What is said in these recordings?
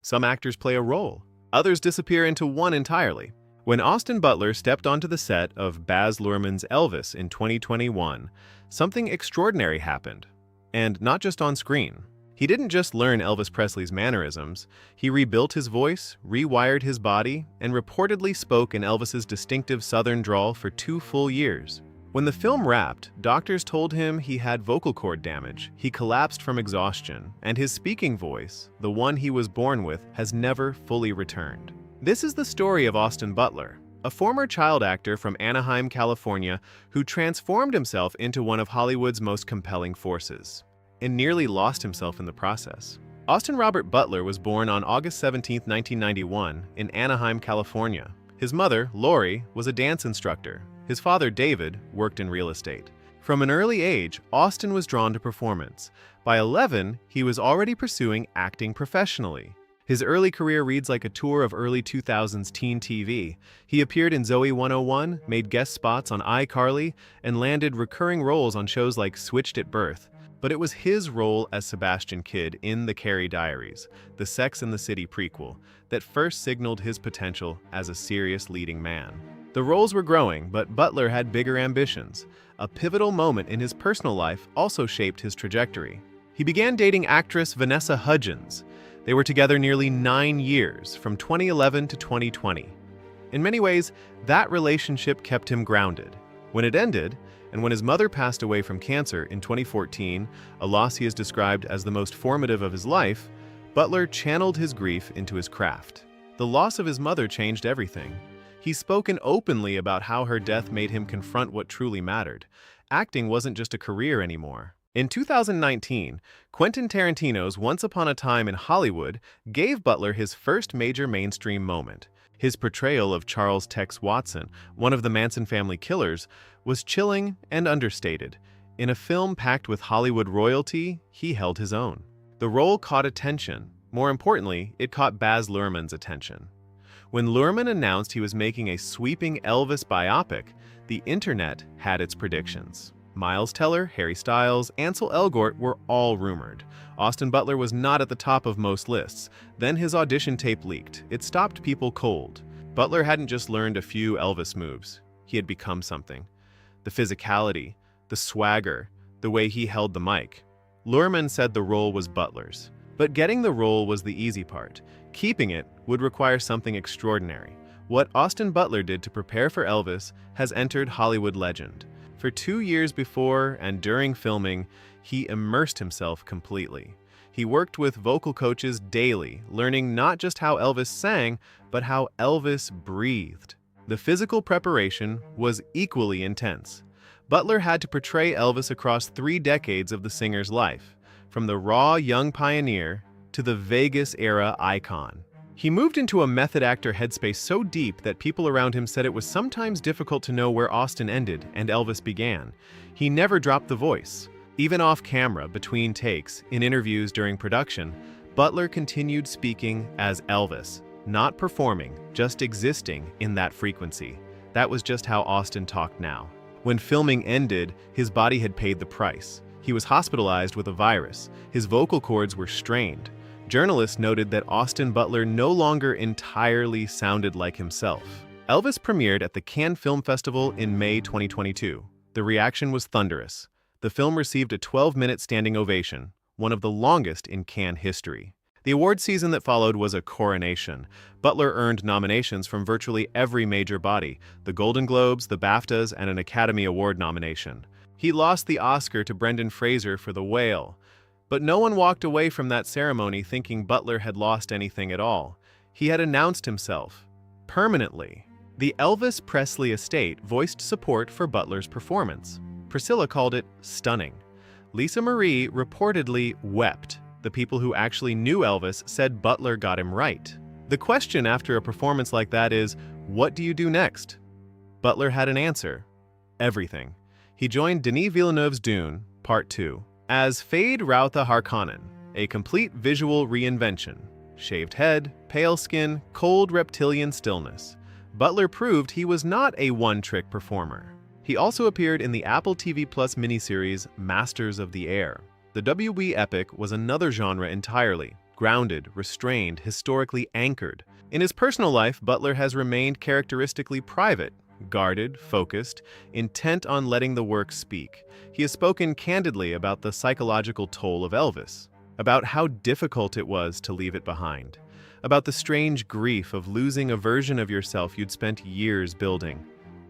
Some actors play a role. Others disappear into one entirely. When Austin Butler stepped onto the set of Baz Luhrmann's Elvis in 2021, something extraordinary happened. And not just on screen. He didn't just learn Elvis Presley's mannerisms, he rebuilt his voice, rewired his body, and reportedly spoke in Elvis's distinctive Southern drawl for 2 full years. When the film wrapped, doctors told him he had vocal cord damage, he collapsed from exhaustion, and his speaking voice, the one he was born with, has never fully returned. This is the story of Austin Butler, a former child actor from Anaheim, California, who transformed himself into one of Hollywood's most compelling forces, and nearly lost himself in the process. Austin Robert Butler was born on August 17, 1991, in Anaheim, California. His mother, Lori, was a dance instructor. His father, David, worked in real estate. From an early age, Austin was drawn to performance. By 11, he was already pursuing acting professionally. His early career reads like a tour of early 2000s teen TV. He appeared in Zoey 101, made guest spots on iCarly, and landed recurring roles on shows like Switched at Birth. But it was his role as Sebastian Kidd in the Carrie Diaries, the Sex and the City prequel, that first signaled his potential as a serious leading man. The roles were growing, but Butler had bigger ambitions. A pivotal moment in his personal life also shaped his trajectory. He began dating actress Vanessa Hudgens. They were together nearly 9 years, from 2011 to 2020. In many ways, that relationship kept him grounded. When it ended, and when his mother passed away from cancer in 2014, a loss he has described as the most formative of his life, Butler channeled his grief into his craft. The loss of his mother changed everything. He's spoken openly about how her death made him confront what truly mattered. Acting wasn't just a career anymore. In 2019, Quentin Tarantino's Once Upon a Time in Hollywood gave Butler his first major mainstream moment. His portrayal of Charles Tex Watson, one of the Manson family killers, was chilling and understated. In a film packed with Hollywood royalty, he held his own. The role caught attention. More importantly, it caught Baz Luhrmann's attention. When Luhrmann announced he was making a sweeping Elvis biopic, the internet had its predictions. Miles Teller, Harry Styles, Ansel Elgort were all rumored. Austin Butler was not at the top of most lists. Then his audition tape leaked. It stopped people cold. Butler hadn't just learned a few Elvis moves. He had become something. The physicality, the swagger, the way he held the mic. Luhrmann said the role was Butler's. But getting the role was the easy part. Keeping it would require something extraordinary. What Austin Butler did to prepare for Elvis has entered Hollywood legend. For 2 years before and during filming, he immersed himself completely. He worked with vocal coaches daily, learning not just how Elvis sang, but how Elvis breathed. The physical preparation was equally intense. Butler had to portray Elvis across 3 decades of the singer's life, from the raw young pioneer to the Vegas-era icon. He moved into a method actor headspace so deep that people around him said it was sometimes difficult to know where Austin ended and Elvis began. He never dropped the voice. Even off camera, between takes, in interviews during production, Butler continued speaking as Elvis, not performing, just existing in that frequency. That was just how Austin talked now. When filming ended, his body had paid the price. He was hospitalized with a virus. His vocal cords were strained. Journalists noted that Austin Butler no longer entirely sounded like himself. Elvis premiered at the Cannes Film Festival in May 2022. The reaction was thunderous. The film received a 12-minute standing ovation, one of the longest in Cannes history. The award season that followed was a coronation. Butler earned nominations from virtually every major body, the Golden Globes, the BAFTAs, and an Academy Award nomination. He lost the Oscar to Brendan Fraser for The Whale. But no one walked away from that ceremony thinking Butler had lost anything at all. He had announced himself, permanently. The Elvis Presley estate voiced support for Butler's performance. Priscilla called it stunning. Lisa Marie reportedly wept. The people who actually knew Elvis said Butler got him right. The question after a performance like that is, what do you do next? Butler had an answer. Everything. He joined Denis Villeneuve's Dune, Part 2, as Fade Rautha Harkonnen, a complete visual reinvention. Shaved head, pale skin, cold reptilian stillness. Butler proved he was not a one-trick performer. He also appeared in the Apple TV Plus miniseries Masters of the Air. The WB epic was another genre entirely, grounded, restrained, historically anchored. In his personal life, Butler has remained characteristically private, guarded, focused, intent on letting the work speak. He has spoken candidly about the psychological toll of Elvis, about how difficult it was to leave it behind, about the strange grief of losing a version of yourself you'd spent years building.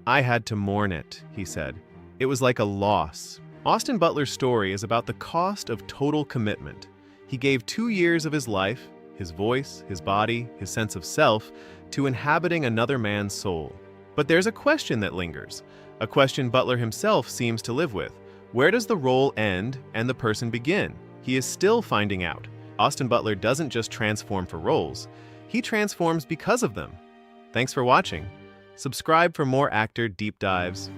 "I had to mourn it," he said. "It was like a loss." Austin Butler's story is about the cost of total commitment. He gave 2 years of his life, his voice, his body, his sense of self, to inhabiting another man's soul. But there's a question that lingers, a question Butler himself seems to live with. Where does the role end and the person begin? He is still finding out. Austin Butler doesn't just transform for roles, he transforms because of them. Thanks for watching. Subscribe for more actor deep dives.